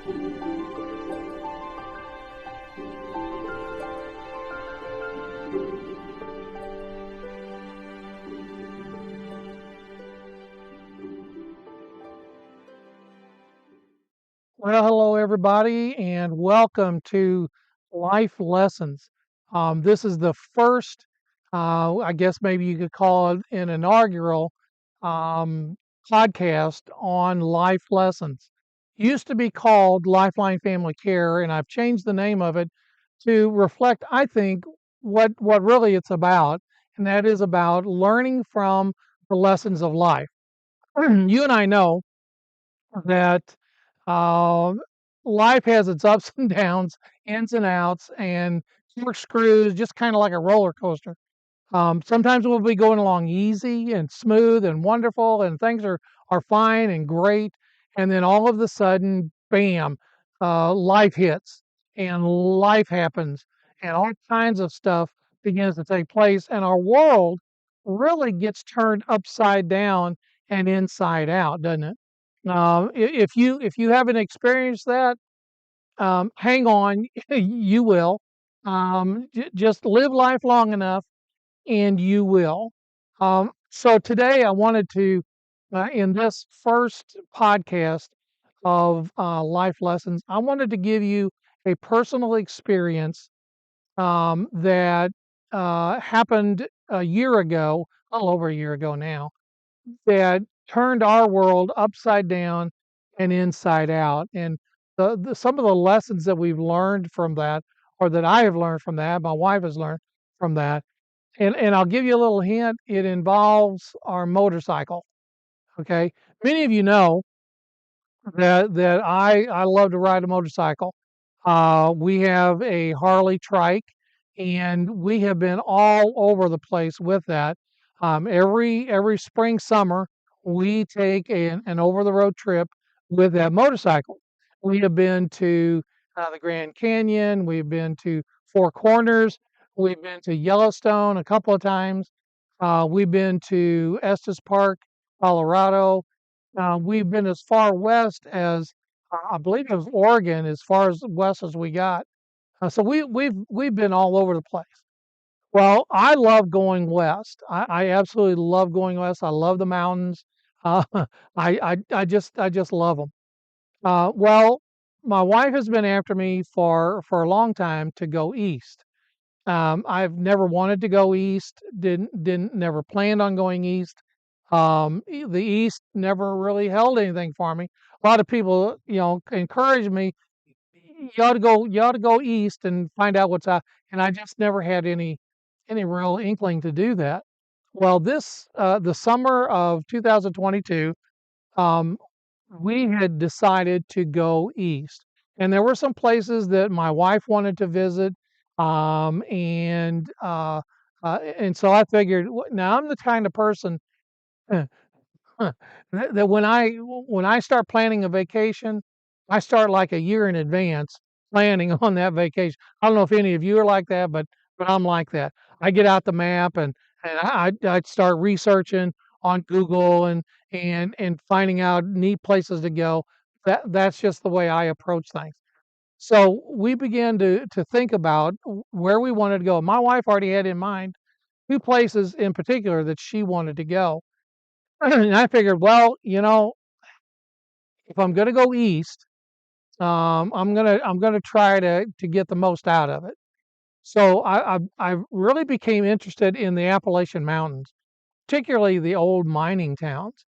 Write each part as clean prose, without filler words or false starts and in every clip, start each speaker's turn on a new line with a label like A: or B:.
A: Well, hello everybody, and welcome to Life Lessons. This is the first, I guess maybe you could call it an inaugural um, podcast on life lessons. Used to be called Lifeline Family Care, and I've changed the name of it to reflect, I think, what really it's about, and that is about learning from the lessons of life. You and I know that uh, life has its ups and downs, ins and outs, and corkscrews, just kind of like a roller coaster. Sometimes we'll be going along easy and smooth and wonderful, and things are fine and great, and then all of a sudden, bam, life hits, and life happens, and all kinds of stuff begins to take place, and our world really gets turned upside down and inside out, doesn't it? If you haven't experienced that, hang on, you will. Just live life long enough, and you will. So today, I wanted to, in this first podcast of life lessons, I wanted to give you a personal experience that happened a year ago, a little over a year ago now, that turned our world upside down and inside out. And some of the lessons that we've learned from that, or that I have learned from that, my wife has learned from that. And I'll give you a little hint. It involves our motorcycle. Okay, many of you know that I love to ride a motorcycle. We have a Harley trike, and we have been all over the place with that. Every spring summer, we take an over the road trip with that motorcycle. We have been to the Grand Canyon. We've been to Four Corners. We've been to Yellowstone a couple of times. We've been to Estes Park, Colorado. We've been as far west as I believe it was Oregon, as far as west as we got. So we've been all over the place. Well, I love going west. I absolutely love going west. I love the mountains. Uh, I just love them. Well, my wife has been after me for a long time to go east. I've never wanted to go east. Didn't never planned on going east. The east never really held anything for me. A lot of people, encourage me. You ought to go east and find out what's out. And I just never had any real inkling to do that. Well, the summer of 2022, um, we had decided to go east, and there were some places that my wife wanted to visit, and so I figured, now I'm the kind of person that when I start planning a vacation, I start like a year in advance planning on that vacation. I don't know if any of you are like that, but I'm like that. I get out the map, and I start researching on Google and finding out neat places to go. That's just the way I approach things. So we began to think about where we wanted to go. My wife already had in mind two places in particular that she wanted to go. And I figured, well, if I'm going to go east, I'm gonna try to get the most out of it. So I really became interested in the Appalachian Mountains, particularly the old mining towns.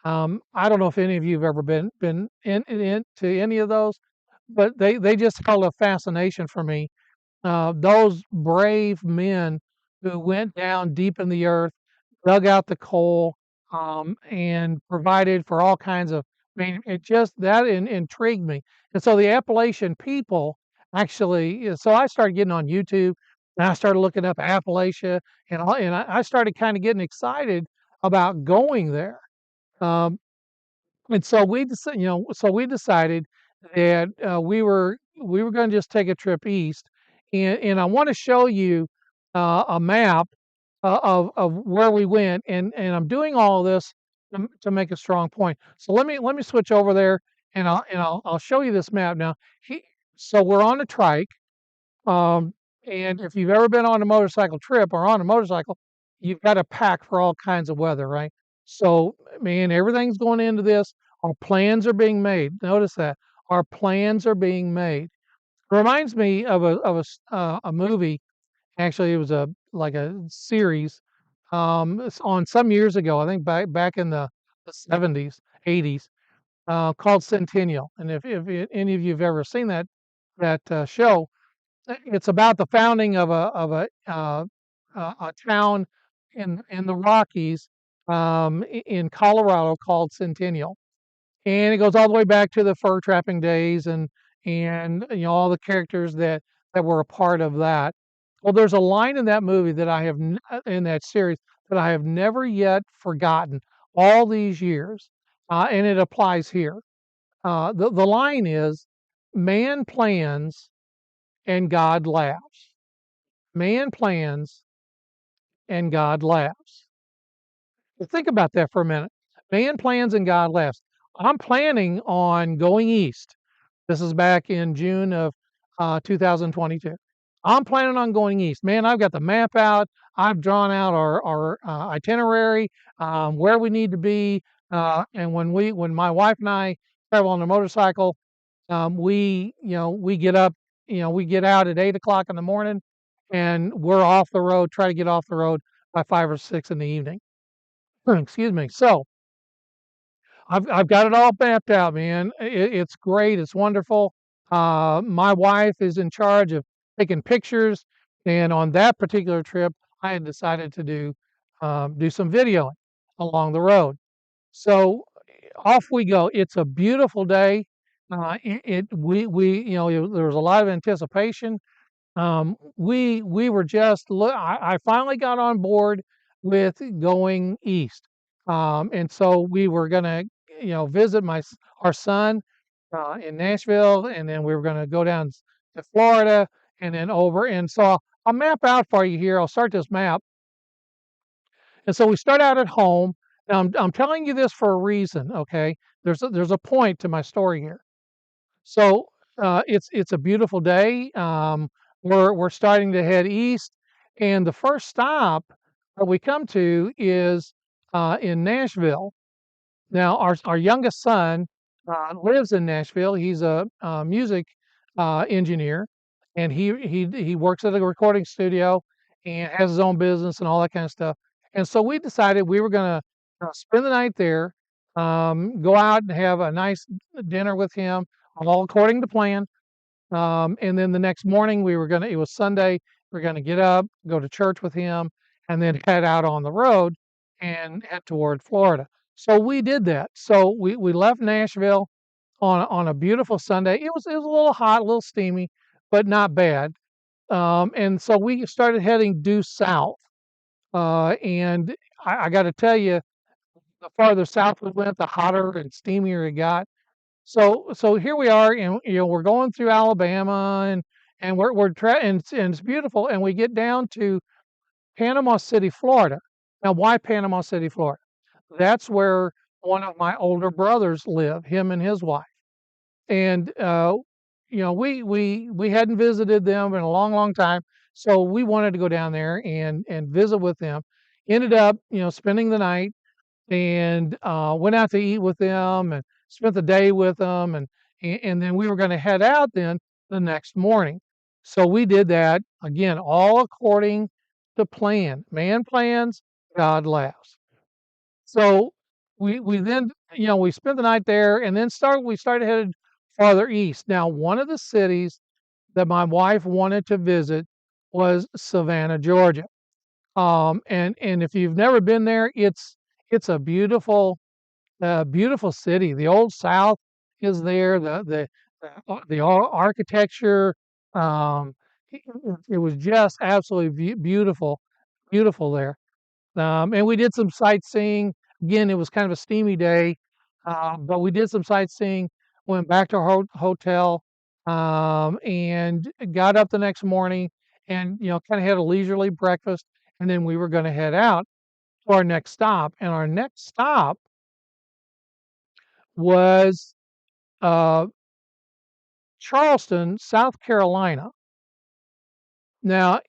A: I don't know if any of you have ever been into any of those, but they just held a fascination for me. Those brave men who went down deep in the earth, dug out the coal, and provided for all kinds of. I mean, it just that intrigued me. And so the Appalachian people actually. So I started getting on YouTube, and I started looking up Appalachia, and I started kind of getting excited about going there. Um, and so we decided that we were going to just take a trip east, and I want to show you a map of where we went, and I'm doing all of this to make a strong point. So let me switch over there, I'll show you this map now. So we're on a trike, um, and if you've ever been on a motorcycle trip or on a motorcycle, you've got to pack for all kinds of weather, right? So, man, everything's going into this. Our plans are being made. Notice that our plans are being made. Reminds me of a movie. Actually, it was a like a series it's on some years ago. I think back in the 70s, 80s, called Centennial. And if any of you have ever seen that show, it's about the founding of a town in the Rockies in Colorado called Centennial, and it goes all the way back to the fur trapping days and all the characters that were a part of that. Well, there's a line in that movie that in that series that I have never yet forgotten all these years, and it applies here. The line is, "Man plans and God laughs." Man plans and God laughs. Well, think about that for a minute. Man plans and God laughs. I'm planning on going east. This is back in June of 2022. I'm planning on going east. Man, I've got the map out. I've drawn out our itinerary, where we need to be. And when my wife and I travel on a motorcycle, we get up, we get out at 8 o'clock in the morning, and we're off the road. Try to get off the road by 5 or 6 in the evening. Excuse me. So I've got it all mapped out, man. It's great. It's wonderful. My wife is in charge of taking pictures, and on that particular trip, I had decided to do some videoing along the road. So off we go. It's a beautiful day. There was a lot of anticipation. We were just I finally got on board with going east, and so we were gonna visit our son in Nashville, and then we were gonna go down to Florida, and then over. And so I'll map out for you here. I'll start this map, and so we start out at home. Now I'm telling you this for a reason, okay? There's a point to my story here. So it's a beautiful day. We're starting to head east, and the first stop that we come to is in Nashville. Now, our youngest son lives in Nashville. He's a music engineer, and he works at a recording studio and has his own business and all that kind of stuff. And so we decided we were going to spend the night there, go out and have a nice dinner with him, all according to plan. And then the next morning it was Sunday, we are gonna get up, go to church with him, and then head out on the road and head toward Florida. So we did that. So we left Nashville on a beautiful Sunday. It was a little hot, a little steamy, but not bad. And so we started heading due south. And I got to tell you, the farther south we went, the hotter and steamier it got. So here we are, and we're going through Alabama, and and it's beautiful, and we get down to Panama City, Florida. Now, why Panama City, Florida? That's where one of my older brothers live, him and his wife. And we hadn't visited them in a long, long time, so we wanted to go down there and visit with them. Ended up, spending the night, and went out to eat with them and spent the day with them, and then we were going to head out then the next morning. So we did that again, all according to plan. Man plans, God laughs. So we then we spent the night there, and then we started headed farther east. Now, one of the cities that my wife wanted to visit was Savannah, Georgia. And if you've never been there, it's a beautiful city. The Old South is there. The architecture. Um, it was just absolutely beautiful, beautiful there. And we did some sightseeing. Again, it was kind of a steamy day, but we did some sightseeing. Went back to our hotel, and got up the next morning, and kind of had a leisurely breakfast, and then we were going to head out to our next stop. And our next stop was uh, Charleston, South Carolina. Now,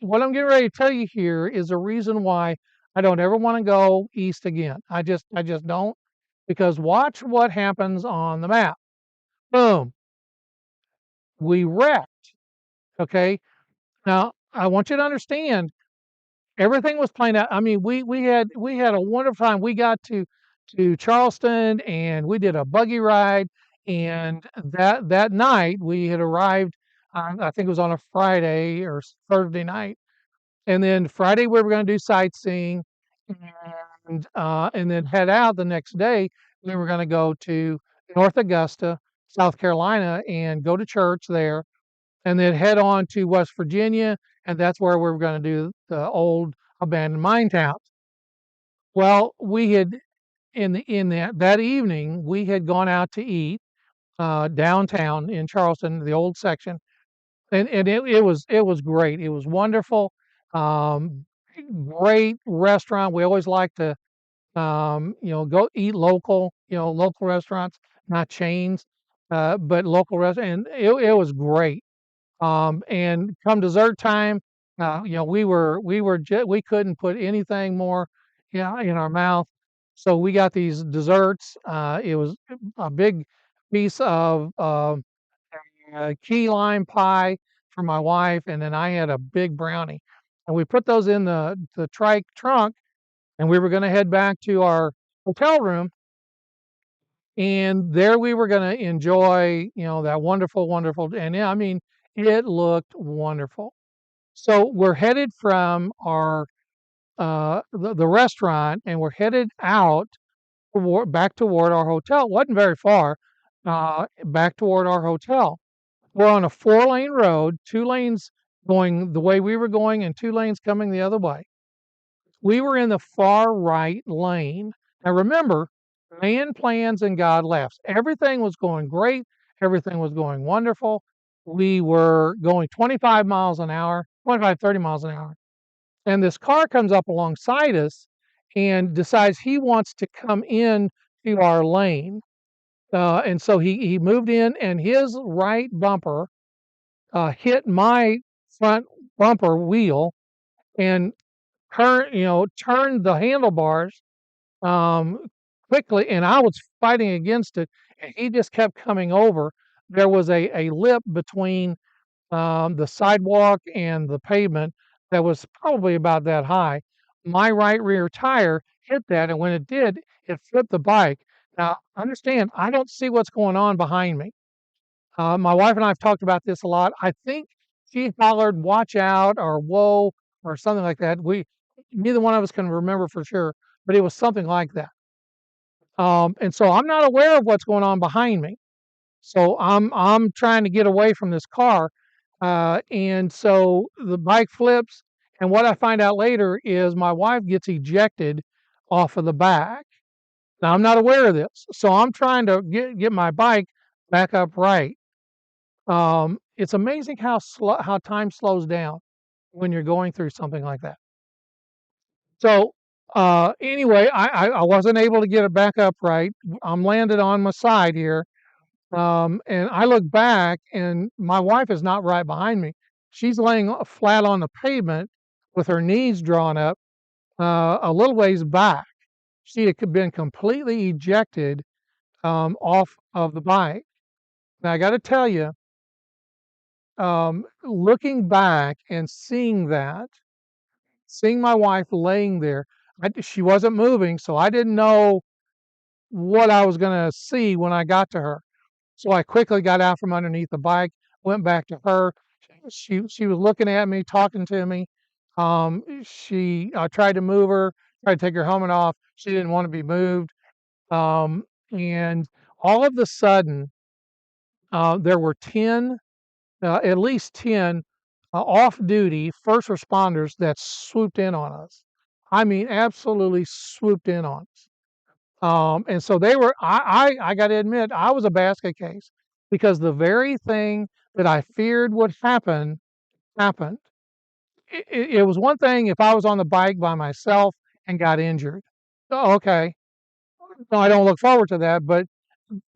A: what I'm getting ready to tell you here is a reason why I don't ever want to go east again. I just don't, because watch what happens on the map. Boom, we wrecked. Okay, now I want you to understand everything was planned out. I mean, we had a wonderful time. We got to Charleston and we did a buggy ride. And that night we had arrived. I think it was on a Friday or Thursday night. And then Friday we were going to do sightseeing, and then head out the next day. We were going to go to North Augusta, South Carolina, and go to church there, and then head on to West Virginia, and that's where we were going to do the old abandoned mine towns. Well, we had in that evening we had gone out to eat downtown in Charleston, the old section, and it was great. It was wonderful. Um, Great restaurant. We always like to go eat local, local restaurants, not chains, but local restaurants, and it was great. And come dessert time, we couldn't put anything more, in our mouth. So we got these desserts. It was a big piece of key lime pie for my wife, and then I had a big brownie. And we put those in the trike trunk, and we were going to head back to our hotel room. And there we were going to enjoy, that wonderful, wonderful. And yeah, I mean, it looked wonderful. So we're headed from the restaurant, and we're headed out back toward our hotel. It wasn't very far, back toward our hotel. We're on a 4-lane road, 2 lanes going the way we were going, and 2 lanes coming the other way. We were in the far right lane. Now remember, man plans and God laughs. Everything was going great. Everything was going wonderful. We were going 25 miles an hour, 25, 30 miles an hour. And this car comes up alongside us and decides he wants to come in to our lane. And so he moved in, and his right bumper hit my front bumper wheel and turned the handlebars um, quickly, and I was fighting against it, and he just kept coming over. There was a lip between the sidewalk and the pavement that was probably about that high. My right rear tire hit that, and when it did, it flipped the bike. Now, understand, I don't see what's going on behind me. My wife and I have talked about this a lot. I think she hollered, "Watch out," or "Whoa," or something like that. Neither one of us can remember for sure, but it was something like that. And so I'm not aware of what's going on behind me. So I'm trying to get away from this car, and so the bike flips. And what I find out later is my wife gets ejected off of the back. Now I'm not aware of this, so I'm trying to get my bike back upright. It's amazing how time slows down when you're going through something like that. So anyway, I wasn't able to get it back upright. I'm landed on my side here. And I look back, and my wife is not right behind me. She's laying flat on the pavement with her knees drawn up, a little ways back. She had been completely ejected off of the bike. Now, I got to tell you, looking back and seeing my wife laying there, she wasn't moving, so I didn't know what I was going to see when I got to her. So I quickly got out from underneath the bike, went back to her. She was looking at me, talking to me. She I tried to move her, tried to take her helmet off. She didn't want to be moved. And all of a sudden, there were at least 10 off-duty first responders that swooped in on us. I mean, absolutely swooped in on us. And so they were. I got to admit, I was a basket case, because the very thing that I feared would happen happened. It was one thing if I was on the bike by myself and got injured. Oh, okay, no, I don't look forward to that. But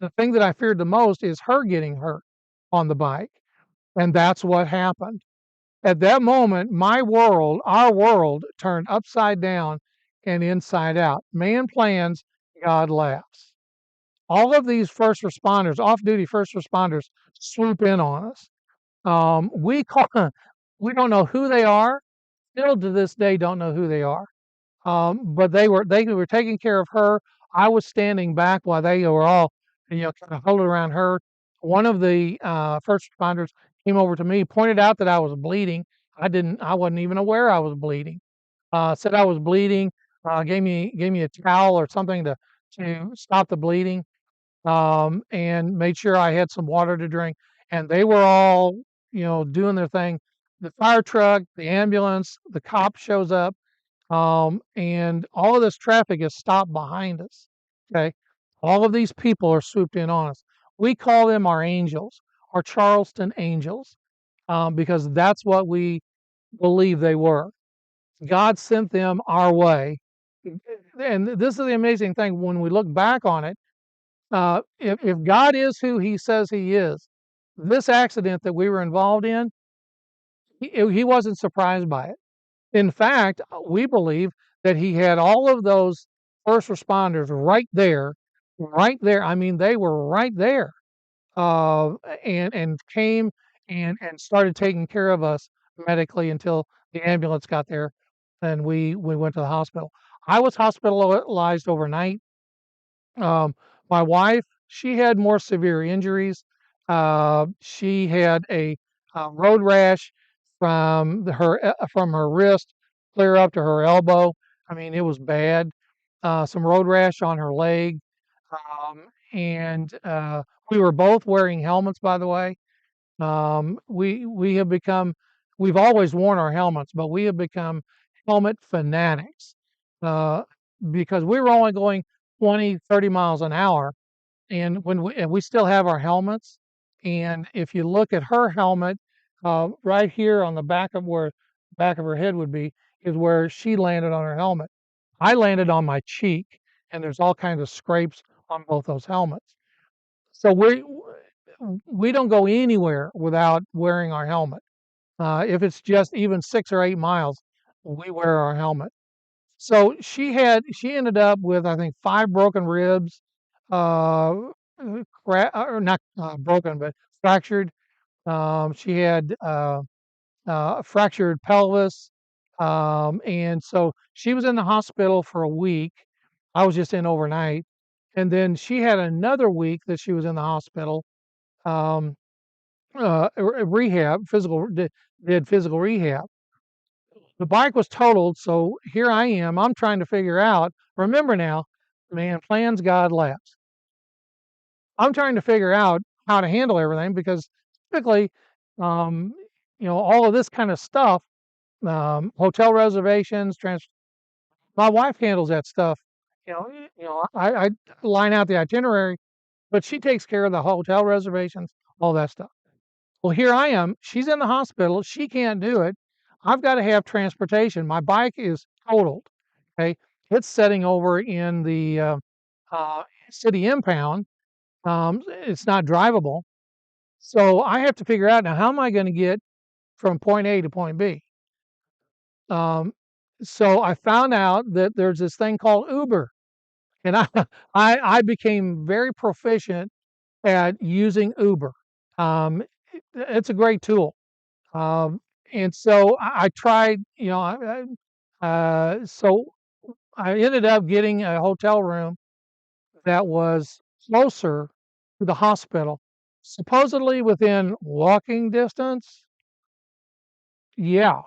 A: the thing that I feared the most is her getting hurt on the bike. And that's what happened. At that moment, my world, our world, turned upside down and inside out. Man plans, God laughs. All of these first responders, off-duty first responders, swoop in on us. We call, we don't know who they are. Still to this day, don't know who they are. But they were taking care of her. I was standing back while they were all, kind of huddled around her. One of the first responders came over to me, pointed out that I was bleeding. I wasn't even aware I was bleeding. Said I was bleeding. Gave me a towel or something to stop the bleeding. And made sure I had some water to drink. And they were all, doing their thing. The fire truck, the ambulance, the cop shows up, and all of this traffic is stopped behind us. Okay. All of these people are swooped in on us. We call them our angels, our Charleston angels, because that's what we believe they were. God sent them our way. And this is the amazing thing when we look back on it. If God is who he says he is, this accident that we were involved in, he wasn't surprised by it. In fact, we believe that he had all of those first responders right there, right there. I mean, they were right there, uh, and came and started taking care of us medically until the ambulance got there, and we went to the hospital. I was hospitalized overnight. My wife, she had more severe injuries. She had a road rash from her wrist clear up to her elbow. I mean, it was bad. Some road rash on her leg, and we were both wearing helmets. By the way, we have become. We've always worn our helmets, but we have become helmet fanatics uh, because we were only going 20, 30 miles an hour, and we still have our helmets. And if you look at her helmet, right here on the back of her head would be, is where she landed on her helmet. I landed on my cheek, and there's all kinds of scrapes on both those helmets. So we don't go anywhere without wearing our helmet. If it's just even 6 or 8 miles, we wear our helmet. So she ended up with, I think, 5 broken ribs, uh, or not broken, but fractured. She had a fractured pelvis, and so she was in the hospital for a week. I was just in overnight, and then she had another week that she was in the hospital. Um, Rehab, did physical rehab. The bike was totaled, so here I am. I'm trying to figure out. Remember now, man, plans God laughs. I'm trying to figure out how to handle everything because typically, um, all of this kind of stuff, hotel reservations, my wife handles that stuff. I line out the itinerary, but she takes care of the hotel reservations, all that stuff. Well, here I am. She's in the hospital. She can't do it. I've got to have transportation. My bike is totaled. Okay, it's sitting over in the city impound. It's not drivable. So I have to figure out now how am I going to get from point A to point B. Um, so I found out that there's this thing called Uber, and I became very proficient at using Uber. It's a great tool. Um, and so I tried, so I ended up getting a hotel room that was closer to the hospital, supposedly within walking distance. Yeah.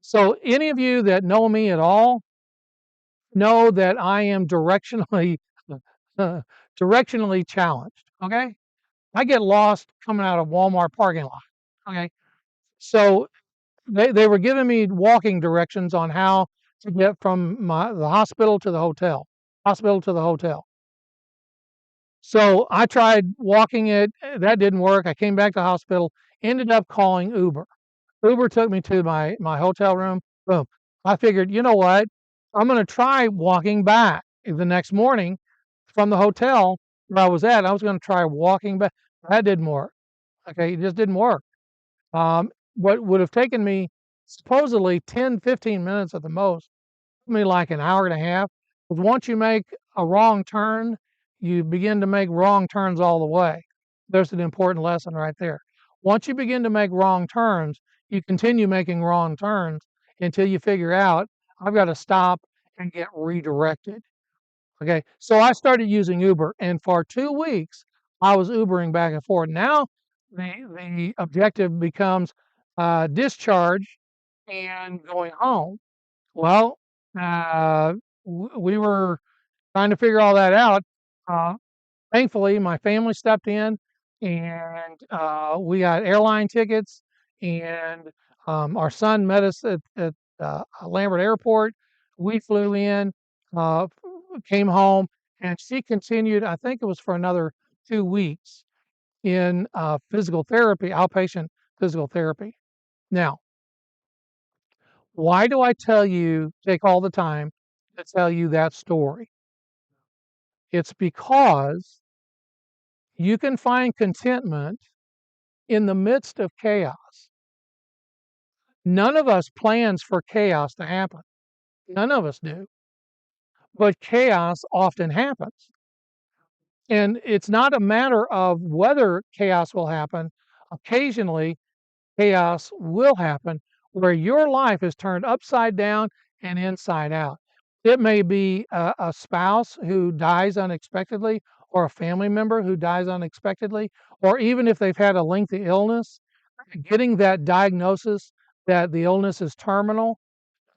A: So any of you that know me at all know that I am directionally challenged. Okay. I get lost coming out of Walmart parking lot. Okay. So they were giving me walking directions on how to get from the hospital to the hotel, hospital to the hotel. So I tried walking it. That didn't work. I came back to the hospital, ended up calling Uber. Uber took me to my hotel room. Boom. I figured, you know what? I'm going to try walking back the next morning from the hotel. where I was at. I was going to try walking back. That didn't work. Okay, it just didn't work. What would have taken me supposedly 10, 15 minutes at the most, took me like an hour and a half. Because once you make a wrong turn, you begin to make wrong turns all the way. There's an important lesson right there. Once you begin to make wrong turns, you continue making wrong turns until you figure out, I've got to stop and get redirected. Okay, so I started using Uber, and for 2 weeks, I was Ubering back and forth. Now, the objective becomes discharge and going home. Well, we were trying to figure all that out. Uh, Thankfully, my family stepped in, and we got airline tickets, and our son met us at Lambert Airport. We flew in, uh, came home, and she continued, I think it was for another 2 weeks, in physical therapy, outpatient physical therapy. Now, why do I take all the time to tell you that story? It's because you can find contentment in the midst of chaos. None of us plans for chaos to happen. None of us do. But chaos often happens. And it's not a matter of whether chaos will happen. Occasionally, chaos will happen where your life is turned upside down and inside out. It may be a spouse who dies unexpectedly, or a family member who dies unexpectedly, or even if they've had a lengthy illness, getting that diagnosis that the illness is terminal,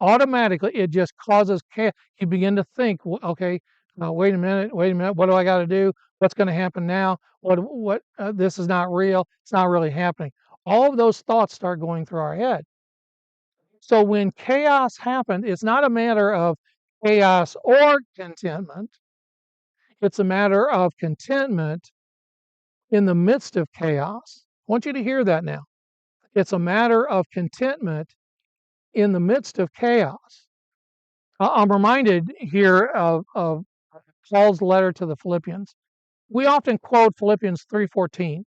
A: automatically it just causes chaos. You begin to think, okay, wait a minute, what do I got to do? What's going to happen now? This is not real. It's not really happening. All of those thoughts start going through our head. So when chaos happens, it's not a matter of chaos or contentment. It's a matter of contentment in the midst of chaos. I want you to hear that now. It's a matter of contentment in the midst of chaos. I'm reminded here of Paul's letter to the Philippians. We often quote Philippians 3:14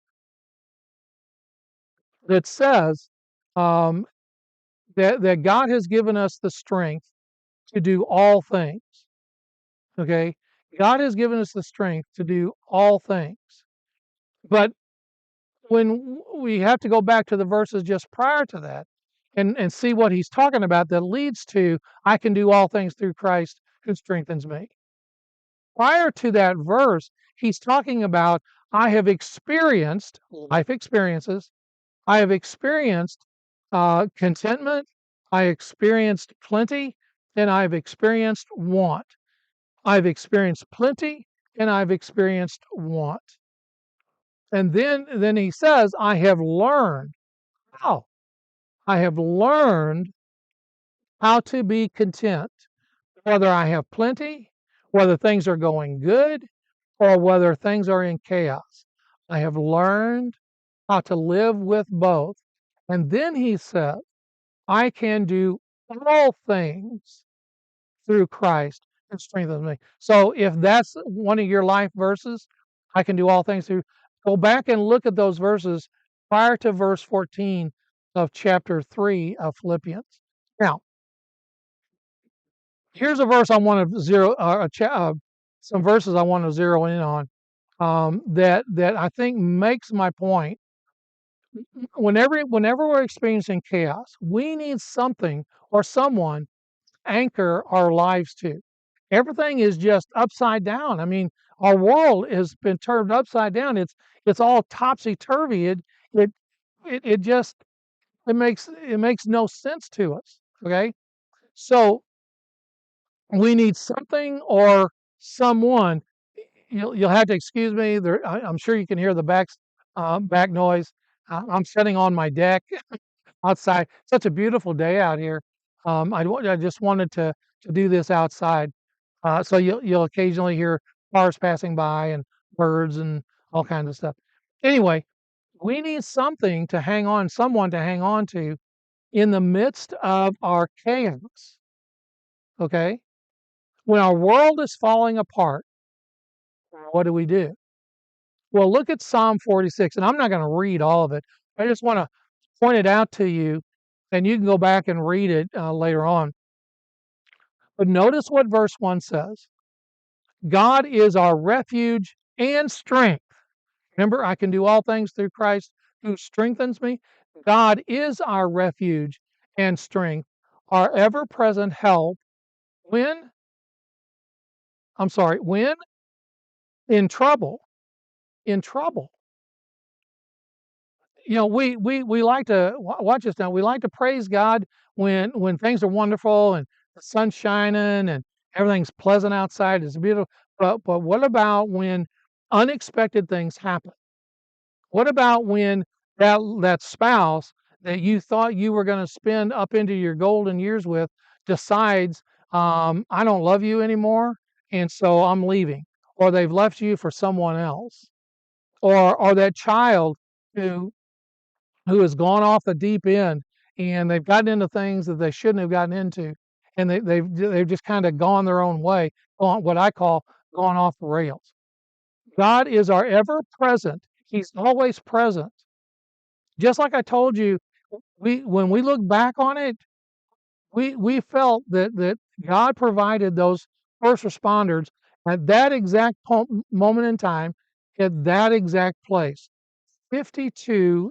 A: that says um, that God has given us the strength to do all things. Okay, God has given us the strength to do all things. But when we have to go back to the verses just prior to that and see what he's talking about that leads to I can do all things through Christ who strengthens me. Prior to that verse, he's talking about I have experienced life experiences. I have experienced contentment. I experienced plenty, and I've experienced want. I've experienced plenty, and I've experienced want. And then he says, I have learned how. I have learned how to be content, whether I have plenty, whether things are going good, or whether things are in chaos. I have learned how to live with both. And then he said, I can do all things through Christ who strengthens me. So if that's one of your life verses, I can do all things through. Go back and look at those verses prior to verse 14 of chapter 3 of Philippians. Now, here's a verse I want to some verses I want to zero in on that I think makes my point. Whenever we're experiencing chaos, we need something or someone to anchor our lives to. Everything is just upside down. I mean, our world has been turned upside down. It's all topsy turvy. It it just it makes no sense to us. Okay, so we need something or someone. You'll have to excuse me. I'm sure you can hear the back noise. I'm sitting on my deck outside. Such a beautiful day out here. I just wanted to do this outside. So you'll occasionally hear cars passing by and birds and all kinds of stuff. Anyway, we need something to hang on, someone to hang on to in the midst of our chaos. Okay, when our world is falling apart, what do we do? Well, look at Psalm 46, and I'm not going to read all of it. I just want to point it out to you, and you can go back and read it later on. But notice what verse 1 says. God is our refuge and strength. Remember, I can do all things through Christ who strengthens me. God is our refuge and strength, our ever present help when, when in trouble. In trouble. We like to watch this now. We like to praise God when things are wonderful and the sun's shining and everything's pleasant outside. It's beautiful. But what about when unexpected things happen? What about when that spouse that you thought you were going to spend up into your golden years with decides, I don't love you anymore, and so I'm leaving, or they've left you for someone else, or that child who has gone off the deep end and they've gotten into things that they shouldn't have gotten into, and they've just kind of gone their own way, on what I call gone off the rails. God is our ever present. He's always present. Just like I told you, when we look back on it, we felt that God provided those first responders at that exact moment in time, at that exact place. 52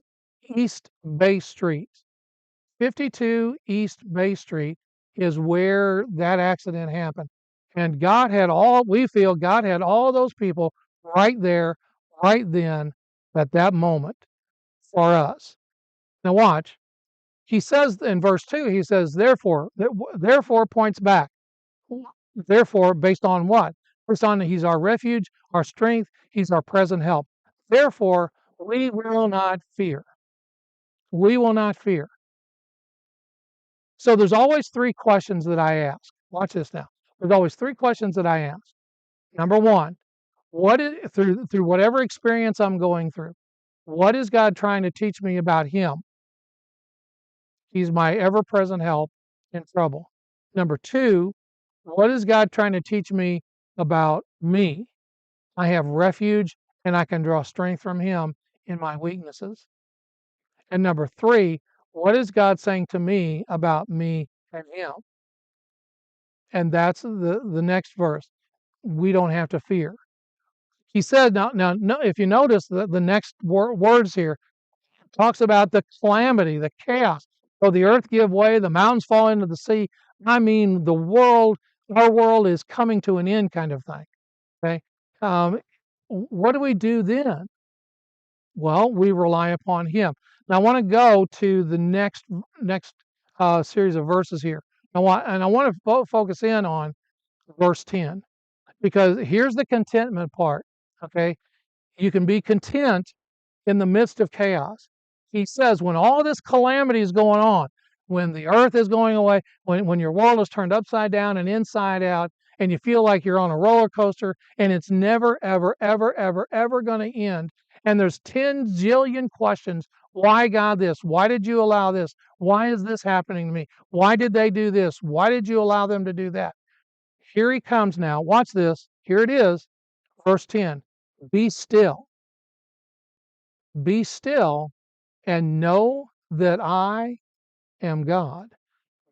A: East Bay Street. 52 East Bay Street is where that accident happened. And we feel God had all those people right there, right then, at that moment for us. Now, watch. He says in verse 2, he says, therefore points back. Therefore, based on what? Based on he's our refuge, our strength, he's our present help. Therefore, we will not fear. We will not fear. So there's always three questions that I ask. Watch this now. There's always three questions that I ask. Number one, through whatever experience I'm going through, what is God trying to teach me about Him? He's my ever-present help in trouble. Number two, what is God trying to teach me about me? I have refuge and I can draw strength from Him in my weaknesses. And number three, what is God saying to me about me and Him? And that's the next verse. We don't have to fear. He said, now, no, if you notice the next words here, talks about the calamity, the chaos. So the earth give way, the mountains fall into the sea. I mean, our world is coming to an end, kind of thing. Okay, what do we do then? Well, we rely upon Him. Now, I want to go to the next series of verses here. I want to focus in on verse 10, because here's the contentment part. Okay, you can be content in the midst of chaos. He says, when all this calamity is going on, when the earth is going away, when your world is turned upside down and inside out, and you feel like you're on a roller coaster and it's never, ever, ever, ever, ever going to end, and there's 10 zillion questions. Why, God, this? Why did you allow this? Why is this happening to me? Why did they do this? Why did you allow them to do that? Here he comes now. Watch this. Here it is. Verse 10. Be still. Be still and know that I am God.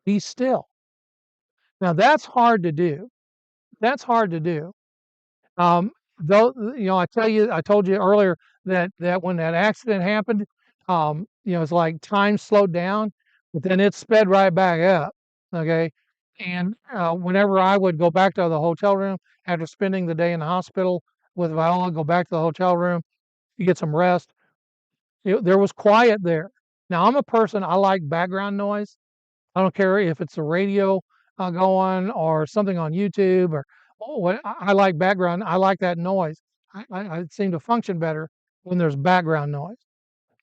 A: Be still. Now that's hard to do. That's hard to do. Though I told you earlier that when that accident happened, it's like time slowed down, but then it sped right back up. Okay, and whenever I would go back to the hotel room after spending the day in the hospital with Viola, go back to the hotel room to get some rest. There was quiet there. Now I'm a person, I like background noise. I don't care if it's the radio going or something on YouTube or what. I like background. I like that noise. I seem to function better when there's background noise.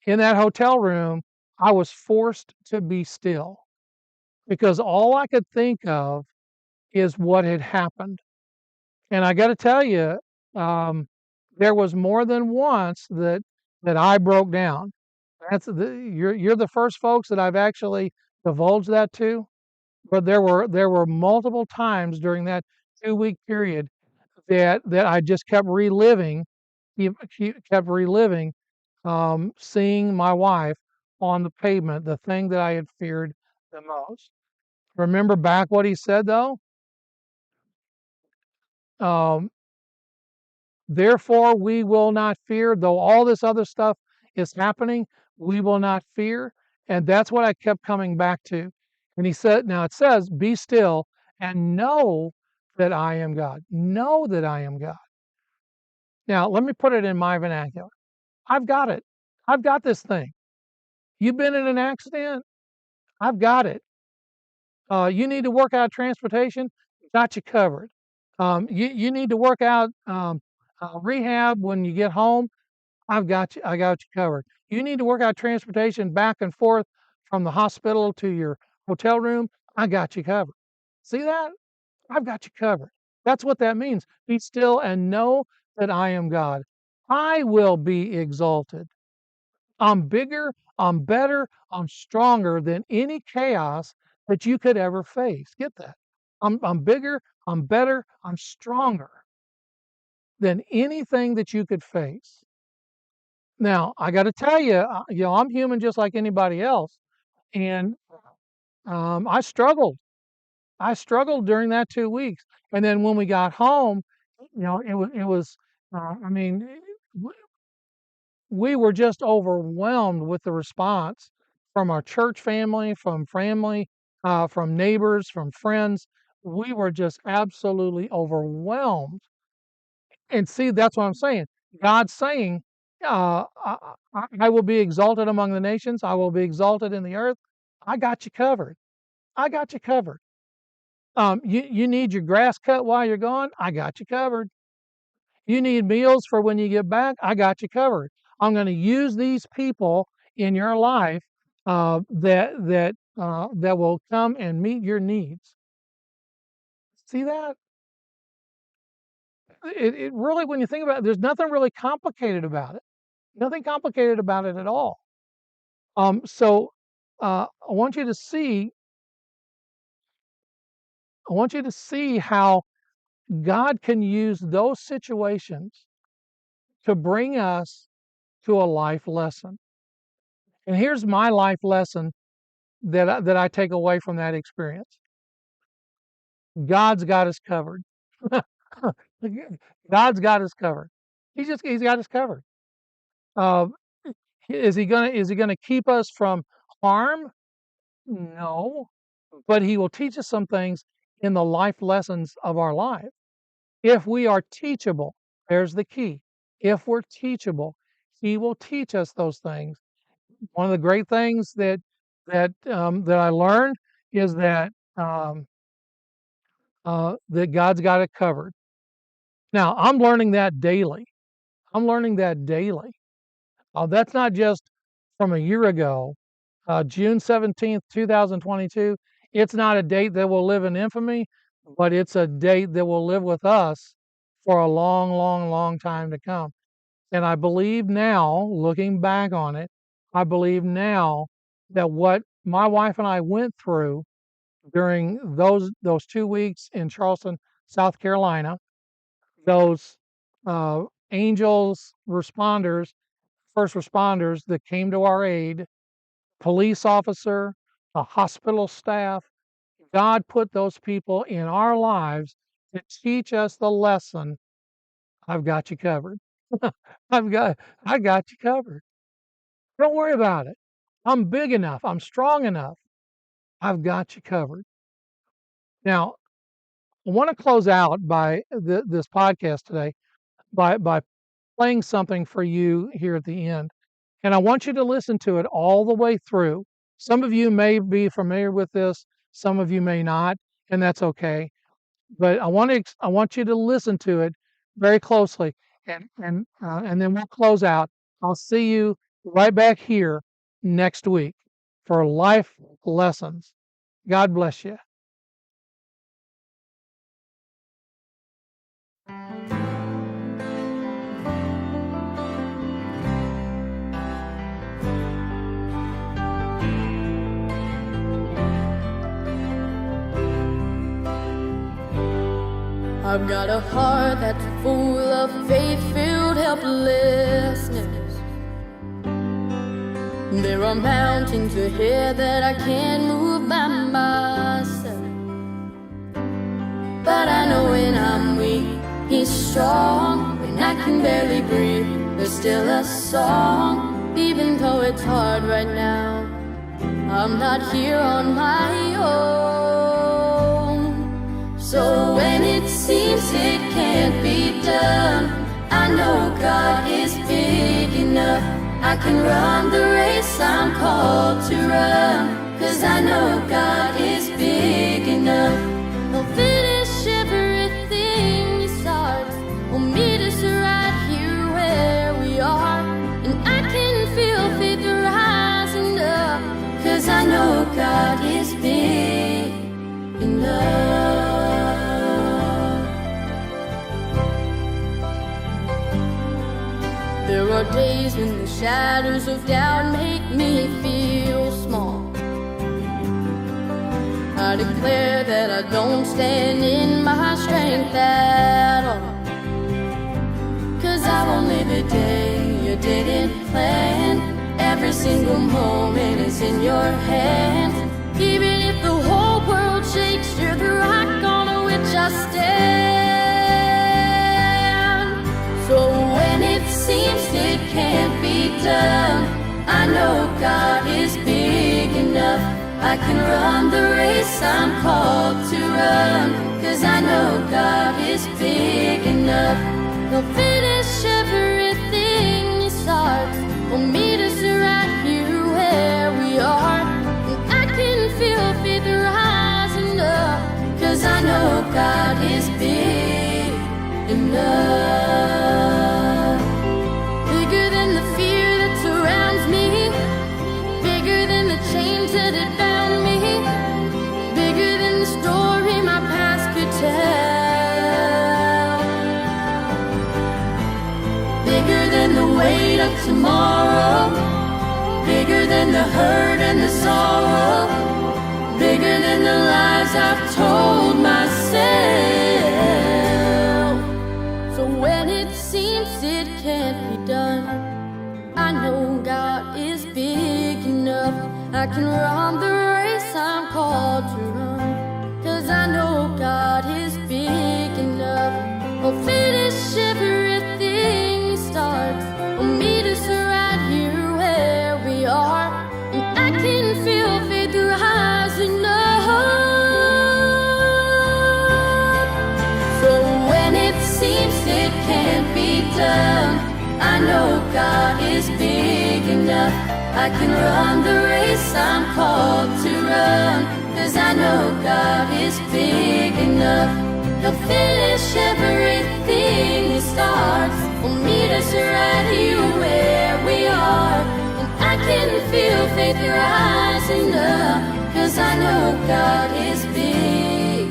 A: In that hotel room, I was forced to be still because all I could think of is what had happened. And I got to tell you, there was more than once that I broke down. You're the first folks that I've actually divulged that to. But there were multiple times during that 2-week period that I just kept reliving kept reliving seeing my wife on the pavement, the thing that I had feared the most. Remember back what he said though? Um, Therefore, we will not fear, though all this other stuff is happening, we will not fear. And that's what I kept coming back to. And he said, now it says, be still and know that I am God. Know that I am God. Now, let me put it in my vernacular. I've got it. I've got this thing. You've been in an accident? I've got it. You need to work out transportation? Got you covered. You need to work out rehab when you get home? I've got you. I got you covered. You need to work out transportation back and forth from the hospital to your hotel room? I got you covered. See that? I've got you covered. That's what that means. Be still and know that I am God. I will be exalted. I'm bigger, I'm better, I'm stronger than any chaos that you could ever face. Get that? I'm bigger, I'm better, I'm stronger than anything that you could face. Now, I got to tell you, I'm human just like anybody else, and I struggled. I struggled during that 2 weeks, and then when we got home, it was. I mean, we were just overwhelmed with the response from our church family, from neighbors, from friends. We were just absolutely overwhelmed. And see, that's what I'm saying. God's saying, I will be exalted among the nations. I will be exalted in the earth. I got you covered. I got you covered. You need your grass cut while you're gone. I got you covered. You need meals for when you get back. I got you covered. I'm going to use these people in your life that will come and meet your needs. See that? It really, when you think about it, there's nothing really complicated about it. Nothing complicated about it at all. So I want you to see. I want you to see how God can use those situations to bring us to a life lesson. And here's my life lesson that I take away from that experience. God's got us covered. God's got us covered. He's got us covered. Uh, is he gonna keep us from harm? No, but he will teach us some things in the life lessons of our life. If we are teachable, there's the key. If we're teachable, he will teach us those things. One of the great things that I learned is that God's got it covered. Now I'm learning that daily. I'm learning that daily. That's not just from a year ago, June 17th, 2022. It's not a date that will live in infamy, but it's a date that will live with us for a long, long, long time to come. And I believe now, looking back on it, I believe now that what my wife and I went through during those 2 weeks in Charleston, South Carolina, those angels responders, first responders that came to our aid, police officer, the hospital staff, God put those people in our lives to teach us the lesson. I've got you covered. I got you covered. Don't worry about it. I'm big enough. I'm strong enough. I've got you covered. Now, I want to close out by this podcast today by playing something for you here at the end. And I want you to listen to it all the way through. Some of you may be familiar with this, some of you may not, and that's okay. But I want you to listen to it very closely, and then we'll close out. I'll see you right back here next week for life lessons. God bless you.
B: I've got a heart that's full of faith-filled help. helplessness. There are mountains ahead that I can't move by myself, but I know when I'm weak, He's strong. When I can barely breathe, there's still a song. Even though it's hard right now, I'm not here on my own. So when it seems it can't be done, I know God is big enough. I can run the race I'm called to run, 'cause I know God is big enough. He'll finish everything He starts. He'll meet us right here where we are, and I can feel faith rising up, 'cause I know God is big enough. There are days when the shadows of doubt make me feel small. I declare that I don't stand in my strength at all, 'cause I won't live a day you didn't plan. Every single moment is in your hands. Even if the whole world shakes, you're the rock on which I stand. So when it seems it can't be done, I know God is big enough. I can run the race I'm called to run, 'cause I know God is big enough. He'll finish everything He starts. He'll meet us right here where we are, and I can feel faith rising up, 'cause I know God is big enough. Bigger than the fear that surrounds me, bigger than the chains that had bound me, bigger than the story my past could tell, bigger than the weight of tomorrow, bigger than the hurt and the sorrow, bigger than the lies I've told myself. So when it seems it can't be done, I know God is big enough. I can run the race I'm called to run, 'cause I know God is big enough. He'll finish everything He starts. He'll meet us right here where we are, and I can feel faith rising up. So when it seems it can't be done, I know God is big enough. I can run the race I'm called to run, 'cause I know God is big enough. He'll finish everything He starts. He'll meet us right here where we are, and I can feel faith rising up, 'cause I know God is big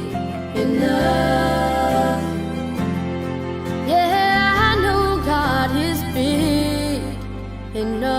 B: enough. Yeah, I know God is big enough.